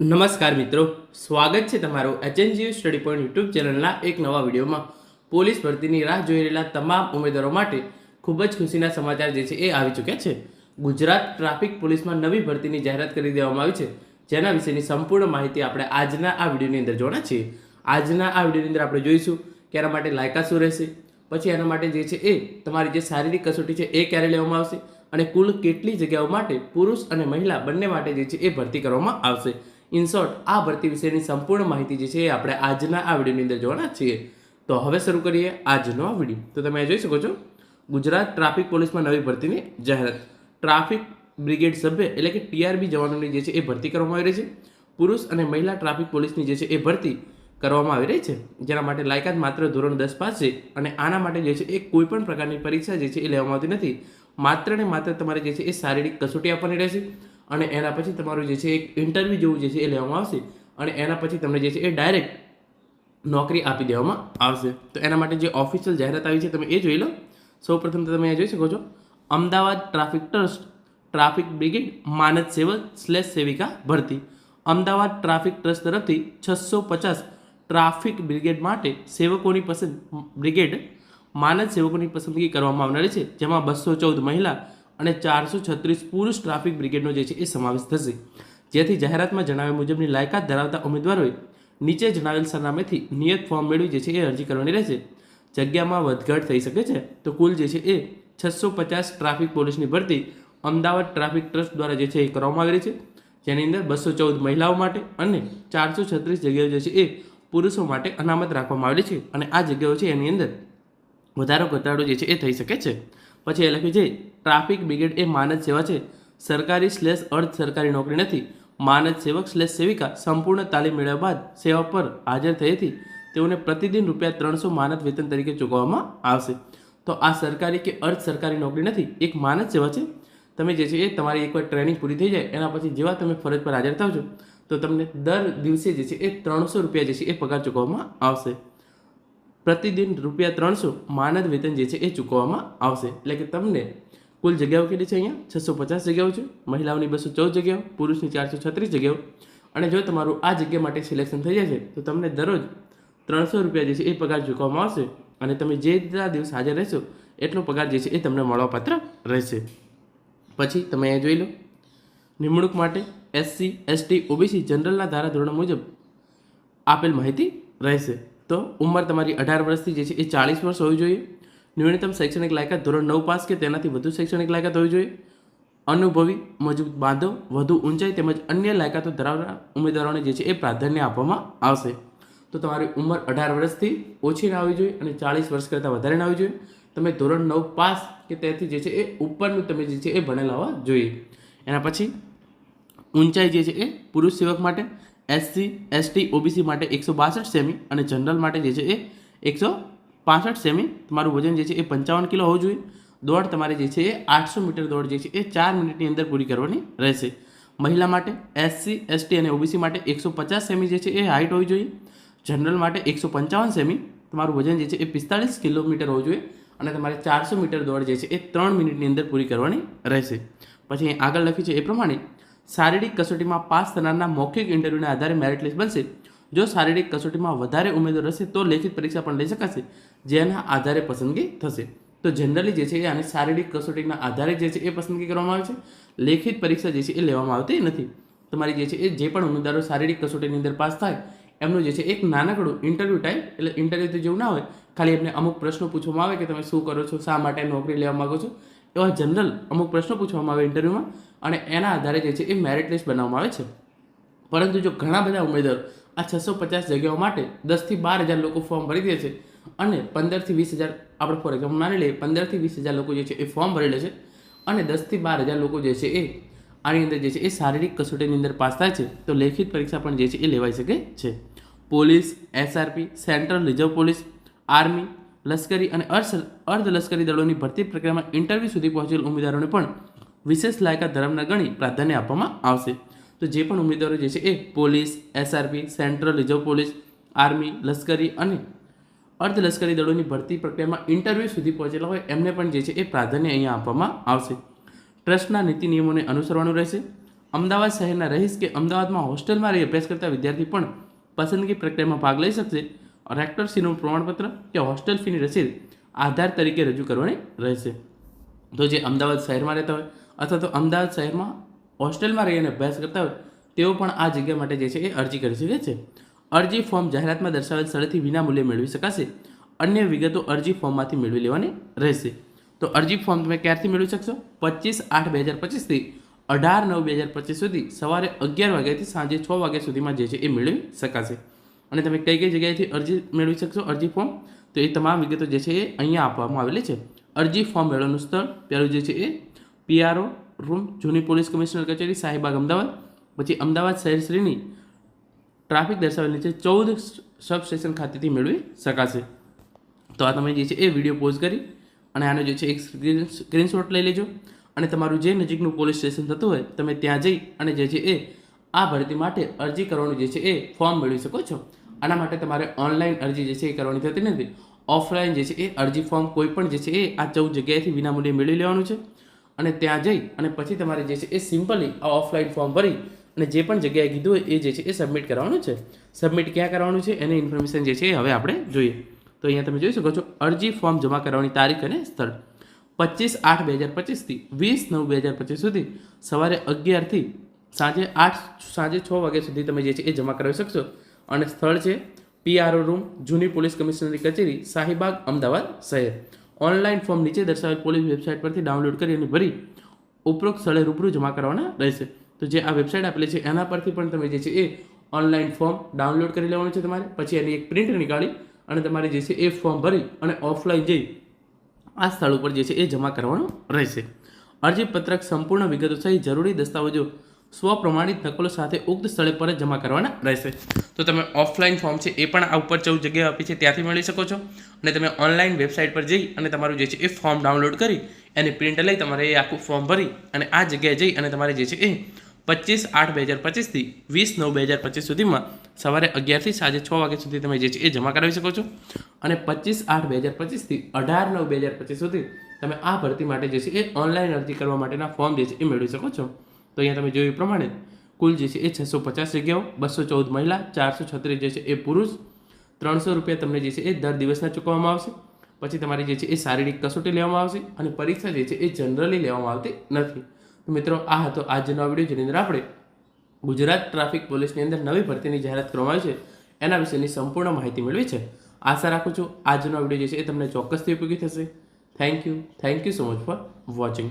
નમસ્કાર મિત્રો, સ્વાગત છે તમારું એચએનજીયુ સ્ટડી પોઈન્ટ યુટ્યુબ ચેનલના એક નવા વિડીયોમાં. પોલીસ ભરતીની રાહ જોઈ રહેલા તમામ ઉમેદવારો માટે ખૂબ જ ખુશીના સમાચાર જે છે એ આવી ચૂક્યા છે. ગુજરાત ટ્રાફિક પોલીસમાં નવી ભરતીની જાહેરાત કરી દેવામાં આવી છે, જેના વિશેની સંપૂર્ણ માહિતી આપણે આજના આ વિડીયોની અંદર જોવાના છીએ. આજના આ વિડીયોની અંદર આપણે જોઈશું કે એના માટે લાયકાત શું રહેશે, પછી એના માટે જે છે એ તમારી જે શારીરિક કસોટી છે એ ક્યારે લેવામાં આવશે, અને કુલ કેટલી જગ્યાઓ માટે પુરુષ અને મહિલા બંને માટે જે છે એ ભરતી કરવામાં આવશે. ઇન શોર્ટ, આ ભરતી વિશેની સંપૂર્ણ માહિતી જે છે એ આપણે આજના આ વિડીયોની અંદર જોવાના છીએ. તો હવે શરૂ કરીએ આજનો આ વિડીયો. તો તમે જોઈ શકો છો, ગુજરાત ટ્રાફિક પોલીસમાં નવી ભરતીની જાહેરાત. ટ્રાફિક બ્રિગેડ સભ્ય એટલે કે ટીઆરબી જવાનોની જે છે એ ભરતી કરવામાં આવી રહી છે. પુરુષ અને મહિલા ટ્રાફિક પોલીસની જે છે એ ભરતી કરવામાં આવી રહી છે, જેના માટે લાયકાત માત્ર ધોરણ 10 પાસ છે, અને આના માટે જે છે એ કોઈ પણ પ્રકારની પરીક્ષા જે છે એ લેવામાં આવતી નથી. માત્ર ને માત્ર તમારે જે છે એ શારીરિક કસોટી આપવાની રહેશે, અને એના પછી તમારું જે છે એક ઇન્ટરવ્યૂ જેવું જે છે એ લેવામાં આવશે, અને એના પછી તમને જે છે એ ડાયરેક્ટ નોકરી આપી દેવામાં આવશે. તો એના માટે જે ઓફિશિયલ જાહેરાત આવી છે તમે એ જોઈ લો. સૌપ્રથમ તો તમે જોઈ શકો છો, Ahmedabad traffic trust traffic brigade માનદ સેવક/સેવિકા ભરતી. અમદાવાદ ટ્રાફિક ટ્રસ્ટ તરફથી 650 ટ્રાફિક બ્રિગેડ માટે સેવકોની બ્રિગેડ માનદ સેવકોની પસંદગી કરવામાં આવનારી છે, જેમાં 214 મહિલા અને 436 પુરુષ ટ્રાફિક બ્રિગેડનો જે છે એ સમાવેશ થશે. જેથી જાહેરાતમાં જણાવ્યા મુજબની લાયકાત ધરાવતા ઉમેદવારોએ નીચે જણાવેલ સરનામેથી નિયત ફોર્મ મેળવી જે છે એ અરજી કરવાની રહેશે. જગ્યામાં વધઘટ થઈ શકે છે, તો કુલ જે છે એ 650 ટ્રાફિક પોલીસની ભરતી અમદાવાદ ટ્રાફિક ટ્રસ્ટ દ્વારા જે છે એ કરવામાં આવી રહી છે, જેની અંદર 214 મહિલાઓ માટે અને 436 જગ્યાઓ જે છે એ પુરુષો માટે અનામત રાખવામાં આવેલી છે, અને આ જગ્યાઓ છે એની અંદર વધારો ઘટાડો જે છે એ થઈ શકે છે. પછી એ લખ્યું છે, ટ્રાફિક બ્રિગેડ એ માનદ સેવા છે, સરકારી/અર્ધ સરકારી નોકરી નથી. માનદ સેવક/સેવિકા સંપૂર્ણ તાલીમ મેળવ્યા બાદ સેવા પર હાજર થયેથી તેઓને પ્રતિદિન ₹300 માનદ વેતન તરીકે ચૂકવવામાં આવશે. તો આ સરકારી કે અર્ધ સરકારી નોકરી નથી, એક માનદ સેવા છે. તમે જે છે એ તમારી એકવાર ટ્રેનિંગ પૂરી થઈ જાય એના પછી જેવા તમે ફરજ પર હાજર થાવ છો, તો તમને દર દિવસે જે છે એ ₹300 જે છે એ પગાર ચૂકવવામાં આવશે. પ્રતિદિન ₹300 માનદ વેતન જે છે એ ચૂકવવામાં આવશે. એટલે કે તમને કુલ જગ્યાઓ કેટલી છે? અહીંયા 650 જગ્યાઓ છે, મહિલાઓની 214 જગ્યાઓ, પુરુષની 436 જગ્યાઓ. અને જો તમારું આ જગ્યા માટે સિલેક્શન થઈ જશે તો તમને દરરોજ ₹300 જે છે એ પગાર ચૂકવવામાં આવશે, અને તમે જેટલા દિવસ હાજર રહેશો એટલો પગાર જે છે એ તમને મળવાપાત્ર રહેશે. પછી તમે અહીંયા જોઈ લો, નિમણૂક માટે SC, ST, OBC જનરલના ધારાધોરણો મુજબ આપેલ માહિતી રહેશે. તો ઉંમર તમારી 18 વર્ષથી જે છે એ 40 વર્ષ હોવી જોઈએ. ન્યૂનતમ શૈક્ષણિક લાયકાત ધોરણ 9 પાસ કે તેનાથી વધુ શૈક્ષણિક લાયકાત હોવી જોઈએ. અનુભવી, મજબૂત બાંધો, વધુ ઊંચાઈ તેમજ અન્ય લાયકાતો ધરાવનાર ઉમેદવારોને જે છે એ પ્રાધાન્ય આપવામાં આવશે. તો તમારી ઉંમર 18 વર્ષથી ઓછી ના હોવી જોઈએ અને 40 વર્ષ કરતાં વધારે ના હોવી જોઈએ. તમે ધોરણ 9 પાસ કે તેથી જે છે એ ઉપરનું તમે જે છે એ ભણેલા હોવા જોઈએ. એના પછી ઊંચાઈ જે છે એ પુરુષ સેવક માટે SC, ST, OBC માટે 162 સેમી અને જનરલ માટે જે છે એ 165 સેમી. તમારું વજન જે છે એ 55 કિલો હોવું જોઈએ. દોડ તમારે જે છે એ 800 મીટર દોડ જે છે એ 4 મિનિટની અંદર પૂરી કરવાની રહેશે. મહિલા માટે SC, ST અને OBC માટે 150 સેમી જે છે એ હાઇટ હોવી જોઈએ. જનરલ માટે 155 સેમી. તમારું વજન જે છે એ 45 કિલોમીટર હોવું જોઈએ, અને તમારે 400 મીટર દોડ જે છે એ 3 મિનિટની અંદર પૂરી કરવાની રહેશે. પછી આગળ લખ્યું છે એ પ્રમાણે શારીરિક કસોટીમાં પાસ થનારના મૌખિક ઇન્ટરવ્યૂના આધારે મેરિટ લિસ્ટ બનશે. જો શારીરિક કસોટીમાં વધારે ઉમેદવાર હશે તો લેખિત પરીક્ષા પણ લઈ શકાશે, જેના આધારે પસંદગી થશે. તો જનરલી જે છે એ આને શારીરિક કસોટીના આધારે જે છે એ પસંદગી કરવામાં આવે છે. લેખિત પરીક્ષા જે છે એ લેવામાં આવતી નથી. તમારી જે છે એ જે પણ ઉમેદવારો શારીરિક કસોટીની અંદર પાસ થાય એમનું જે છે એક નાનકડું ઇન્ટરવ્યૂ ટાઈપ, એટલે ઇન્ટરવ્યૂ તો જેવું ના હોય, ખાલી એમને અમુક પ્રશ્નો પૂછવામાં આવે કે તમે શું કરો છો, શા માટે નોકરી લેવા માગો છો, એવા જનરલ અમુક પ્રશ્નો પૂછવામાં આવે ઇન્ટરવ્યૂમાં, અને એના આધારે જે છે એ મેરિટ લિસ્ટ બનાવવામાં આવે છે. પરંતુ જો ઘણા બધા ઉમેદવારો આ 650 જગ્યાઓ માટે 10,000 થી 12,000 લોકો ફોર્મ ભરી દે છે, અને 15,000 થી 20,000 આપણે ફોર એક્ઝામ્પલ માની લઈએ 15,000 થી 20,000 લોકો જે છે એ ફોર્મ ભરી લે છે, અને 10,000 થી 12,000 લોકો જે છે એ આની અંદર જે છે એ શારીરિક કસોટીની અંદર પાસ થાય છે, તો લેખિત પરીક્ષા પણ જે છે એ લેવાઈ શકે છે. Police, SRP, central reserve police, army, લશ્કરી અને અર્ધ લશ્કરી દળોની ભરતી પ્રક્રિયામાં ઇન્ટરવ્યૂ સુધી પહોંચેલ ઉમેદવારોને પણ વિશેષ લાયકાત ધરાવનાર ગણી પ્રાધાન્ય આપવામાં આવશે. તો જે પણ ઉમેદવારો જે છે એ police, SRP, central reserve police, army, લશ્કરી અને અર્ધ લશ્કરી દળોની ભરતી પ્રક્રિયામાં ઇન્ટરવ્યૂ સુધી પહોંચેલા હોય એમને પણ જે છે એ પ્રાધાન્ય અહીંયા આપવામાં આવશે. ટ્રસ્ટના નીતિ નિયમોને અનુસરવાનું રહેશે. અમદાવાદ શહેરના રહીશ કે અમદાવાદમાં હોસ્ટેલમાં રહી અભ્યાસ કરતા વિદ્યાર્થી પણ પસંદગી પ્રક્રિયામાં ભાગ લઈ શકશે. રેક્ટરશ્રીનું પ્રમાણપત્ર કે હોસ્ટેલ ફીની રસીદ આધાર તરીકે રજૂ કરવાની રહેશે. તો જે અમદાવાદ શહેરમાં રહેતા હોય અથવા તો અમદાવાદ શહેરમાં હોસ્ટેલમાં રહીને અભ્યાસ કરતા હોય તેઓ પણ આ જગ્યા માટે જે છે એ અરજી કરી શકે છે. અરજી ફોર્મ જાહેરાતમાં દર્શાવેલ સ્થળેથી વિનામૂલ્યે મેળવી શકાશે. અન્ય વિગતો અરજી ફોર્મમાંથી મેળવી લેવાની રહેશે. તો અરજી ફોર્મ તમે ક્યારથી મેળવી શકશો? 25/8/2025થી 18/9/2025 સુધી સવારે 11 વાગ્યાથી સાંજે 6 વાગ્યા સુધીમાં જે છે એ મેળવી શકાશે. અને તમે કઈ કઈ જગ્યાએથી અરજી મેળવી શકશો અરજી ફોર્મ? તો એ તમામ વિગતો જે છે એ અહીંયા આપવામાં આવેલી છે. અરજી ફોર્મ મેળવવાનું સ્થળ પહેલું જે છે એ PRO રૂમ, જૂની પોલીસ કમિશનર કચેરી, શાહીબાગ, અમદાવાદ. પછી અમદાવાદ શહેર શ્રીની ટ્રાફિક દર્શાવેલ નીચે 14 સબ સ્ટેશન ખાતેથી મેળવી શકાશે. તો આ તમે જે છે એ વિડીયો પોઝ કરી અને આનો જે છે એક સ્ક્રીનશોટ લઈ લેજો અને તમારું જે નજીકનું પોલીસ સ્ટેશન થતું હોય તમે ત્યાં જઈ અને જે છે એ આ ભરતી માટે અરજી કરવાનું જે છે એ ફોર્મ મેળવી શકો છો. આના માટે તમારે ઓનલાઈન અરજી જે છે એ કરવાની થતી નથી. ઓફલાઈન જે છે એ અરજી ફોર્મ કોઈ પણ જે છે એ આ 14 જગ્યાએથી વિનામૂલ્યે મેળવી લેવાનું છે અને ત્યાં જઈ અને પછી તમારે જે છે એ સિમ્પલી આ ઓફલાઈન ફોર્મ ભરી અને જે પણ જગ્યાએ કીધું હોય એ જે છે એ સબમિટ કરવાનું છે. સબમિટ ક્યાં કરવાનું છે એની ઇન્ફોર્મેશન જે છે એ હવે આપણે જોઈએ. તો અહીંયા તમે જોઈ શકો છો અરજી ફોર્મ જમા કરવાની તારીખ અને સ્થળ 25/8/2025થી 20/9/2025 સુધી સવારે 11થી સાંજે 6 વાગ્યા સુધી તમે જે છે એ જમા કરાવી શકશો. અને સ્થળ છે PRO રૂમ, જૂની પોલીસ કમિશનરની કચેરી, શાહીબાગ, અમદાવાદ શહેર. ઓનલાઈન ફોર્મ નીચે દર્શાવેલ પોલીસ વેબસાઇટ પરથી ડાઉનલોડ કરી અને ભરી ઉપરોક્ત સ્થળે રૂબરૂ જમા કરવાના રહેશે. તો જે આ વેબસાઇટ આપેલી છે એના પરથી પણ તમે જે છે એ ઓનલાઈન ફોર્મ ડાઉનલોડ કરી લેવાનું છે તમારે. પછી એની એક પ્રિન્ટ નીકાળી અને તમારે જે છે એ ફોર્મ ભરી અને ઓફલાઈન જઈ આ સ્થળ ઉપર જે છે એ જમા કરવાનું રહેશે. અરજીપત્રક સંપૂર્ણ વિગતો સહિત જરૂરી દસ્તાવેજો સ્વપ્રમાણિત નકલો સાથે ઉક્ત સ્થળે પર જમા કરવાના રહેશે. તો તમે ઓફલાઈન ફોર્મ છે એ પણ આ ઉપર 14 જગ્યાએ આપી છે ત્યાંથી મળી શકો છો અને તમે ઓનલાઈન વેબસાઇટ પર જઈ અને તમારું જે છે એ ફોર્મ ડાઉનલોડ કરી એની પ્રિન્ટ લઈ તમારે એ આખું ફોર્મ ભરી અને આ જગ્યાએ જઈ અને તમારે જે છે એ 25/8/2025થી 20/9/2025 સુધીમાં સવારે 11થી સાંજે 6 વાગ્યા સુધી તમે જે છે એ જમા કરાવી શકો છો. અને 25/8/2025થી 18/9/2025 સુધી તમે આ ભરતી માટે જે છે એ ઓનલાઈન અરજી કરવા માટેના ફોર્મ જે છે એ મેળવી શકો છો. તો અહીંયા તમે જોયું પ્રમાણે કુલ જે છે એ 650 જગ્યાઓ, 214 મહિલા, 436 જે છે એ પુરુષ, 300 રૂપિયા તમને જે છે એ દર દિવસના ચૂકવવામાં આવશે. પછી તમારી જે છે એ શારીરિક કસોટી લેવામાં આવશે અને પરીક્ષા જે છે એ જનરલી લેવામાં આવતી નથી. તો મિત્રો આ હતો આજનો વિડીયો જેની અંદર આપણે ગુજરાત ટ્રાફિક પોલીસની અંદર નવી ભરતીની જાહેરાત કરવામાં આવી છે એના વિશેની સંપૂર્ણ માહિતી મેળવી છે. આશા રાખું છું આજનો વિડીયો જે છે એ તમને ચોક્કસથી ઉપયોગી થશે. Thank you so much for watching.